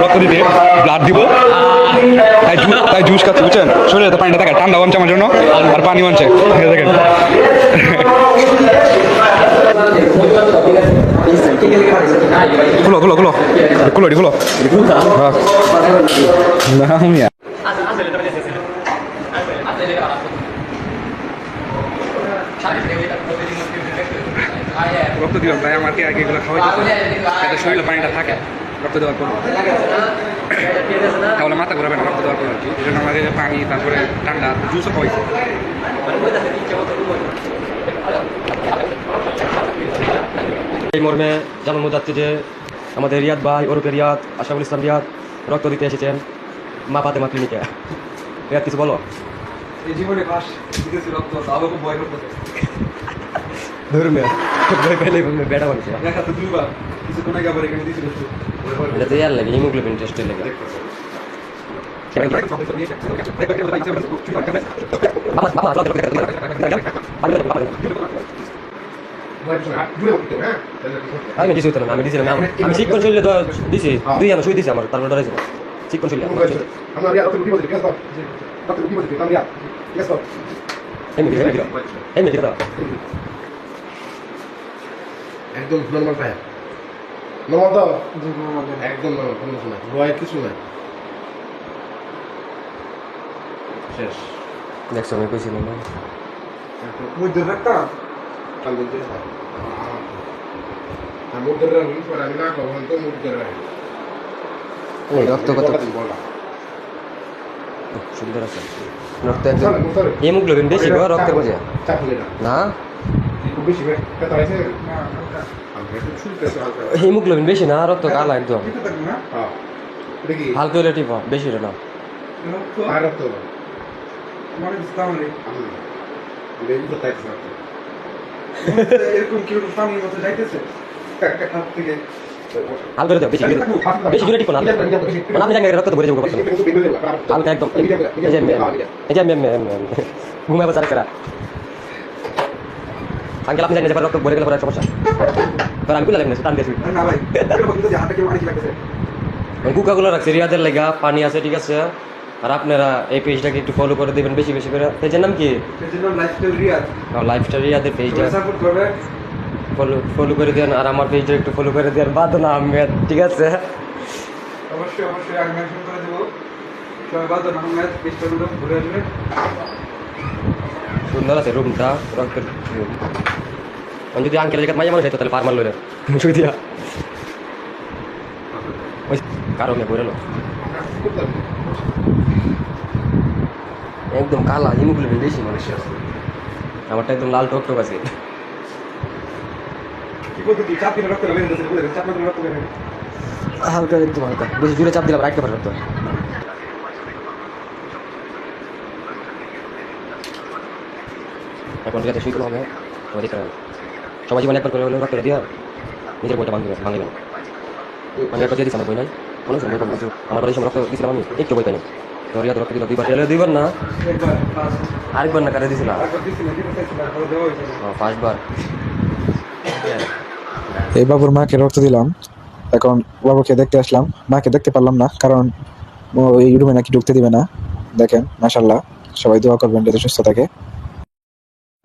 রক্ত দিতে ব্লাড দিব তাই জুস খাচ্ছে বুঝছেন শরীরে তো পানিটা থাকে ঠান্ডা বানছে আমার জন্য আর পানি বানছে দেখেন খুলো খুলো খুলো খুলো খুলো রক্ত দিলাম তাই আমাকে আগে এগুলো খাওয়াই যাতে শরীরে পানিটা থাকে রক্ত দেওয়ার পর তাহলে মাথা ঘুরাবে না রক্ত দেওয়ার পর আর কি এই জন্য আমাকে পানি তারপরে ঠান্ডা জুসও খাওয়াইছে এই মর্মে জানানো যাচ্ছে যে আমাদের রিয়াদ ভাই ওরফে রিয়াদ আশরাফুল ইসলাম রিয়াদ রক্ত দিতে এসেছেন মা ফাতেমা ক্লিনিকে। রিয়াদ কিছু বলো। এই জীবনে ফার্স্ট দিতেছি রক্ত তাও খুব ভয় করতেছে ধর্মে ভয় পেলে বেড়া বানিয়েছে দেখা তো দুইবার কিছু কোন আগে এখানে দিয়েছিল এটা তো ইয়ার লাগে হিমোগ্লোবিন টেস্টের লাগে আমি কিছু হতো না আমি দিয়েছিলাম আমি শিক্ষণ শৈলী তো দিছি দুই আনা শুই দিছি আমার তারপর ডরাইছিল শিক্ষণ শৈলী একদম নর্মাল পায় নর্মাল তো একদম নর্মাল কোনো কিছু না রয় কিছু না শেষ দেখছো আমি কইছিলাম না মধ্যে রাখতা কাল মধ্যে আর মধ্যে রাখুন পরে আমি না কখন তো মধ্যে রাখি এই রক্ত কত সুন্দর আছে রক্ত একদম হিমোগ্লোবিন বেশি গো রক্তের মধ্যে না খুব বেশি কথা আছে হিমোগ্লোবিন বেশি না রক্ত কালা একদম হালকা হলে টিপ বেশি না আর তো মানে ইসলাম রে বেবি তো টাইপ না এরকম কি রকম পানির মতো যাইতেছে হাত থেকে হালকা করে দাও বেশি বেশি জোরে টিপ না আপনি জানেন রক্ত ভরে যাবে হালকা একদম এই যে ঘুমায় বাজার করা আঙ্কেল আপনি জানেন যে রক্ত ভরে গেলে পরে সমস্যা তো আমি লাগবে টান দিয়েছি না ভাই হাতে কি পানি লাগতেছে কুকাগুলো রাখছে রিয়াদের লেগা পানি আছে ঠিক আছে আর আপনারা এই পেজটাকে একটু ফলো করে দেবেন বেশি বেশি করে পেজের নাম কি লাইফস্টাইল রিয়াদ লাইফস্টাইল রিয়াদের পেজটা সাপোর্ট করবে ফলো করে দেন আর আমার পেজটা একটু ফলো করে দেন বাদনা আহমেদ ঠিক আছে অবশ্যই অবশ্যই আমি মেনশন করে দেব সবাই বাদনা আহমেদ পেজটা ঘুরে আসবে সুন্দর আছে রুমটা রক্তের রুম যদি আঙ্কেলের জায়গায় মাঝে মানুষ হইতো তাহলে পার মারলো রে শুই দিয়া ওই কারণে বলে একদম কালা হিমোগ্লোবিন বেশি মানুষের আমারটা একদম লাল টক টক আছে কি বলতে কি চাপ দিলে রক্ত বের হচ্ছে বলে চাপ দিলে রক্ত বের হয় হালকা একদম হালকা বেশি জোরে চাপ দিলাম রাখতে পারবে তো এখন ঠিক আছে শুই করতে হবে সবাই জীবনে একবার করে হলেও রক্ত দিয়া নিজের বইটা ভাঙিলাম আমি একটা দিয়ে দিচ্ছি আমার বই নাই কোনো সময় আমার বাড়ির সময় রক্ত দিয়েছিলাম আমি একটু বই পাইনি তো রিয়াদ রক্ত দিল দুইবার না আরেকবার না কারে দিয়েছিলাম ফার্স্টবার এই বাবুর মাকে রক্ত দিলাম এখন বাবুকে দেখতে আসলাম মাকে দেখতে পারলাম না কারণ এই রুমে নাকি ঢুকতে দিবে না দেখেন মাশাআল্লাহ সবাই দোয়া করবেন যাতে সুস্থ থাকে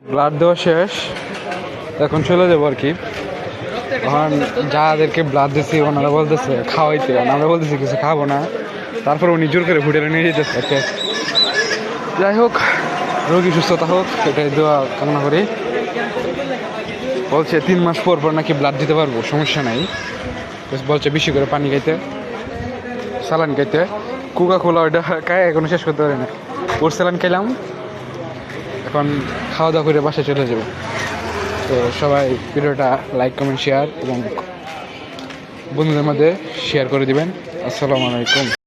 ব্লাড দেওয়া শেষ এখন চলে যাবো আর কি এখন যাদেরকে ব্লাড দিচ্ছি ওনারা বলতেছে খাওয়াইতে আমরা বলতেছি কিছু খাবো না তারপর উনি জোর করে হোটেলে নিয়ে যেতেছে ওকে যাই হোক রোগী সুস্থতা হোক এটাই দোয়া কামনা করি বলছে 3 মাস পর নাকি ব্লাড দিতে পারবো সমস্যা নাই বলছে বেশি করে পানি খাইতে স্যালান খাইতে কোকা কোলা ওইটা খায় এখনো শেষ করতে পারি না ওর স্যালান খাইলাম এখন খাওয়া দাওয়া করে বাসায় চলে যাবো তো সবাই ভিডিওটা লাইক কমেন্ট শেয়ার এবং বন্ধুদের মধ্যে শেয়ার করে দিবেন আসসালামু আলাইকুম।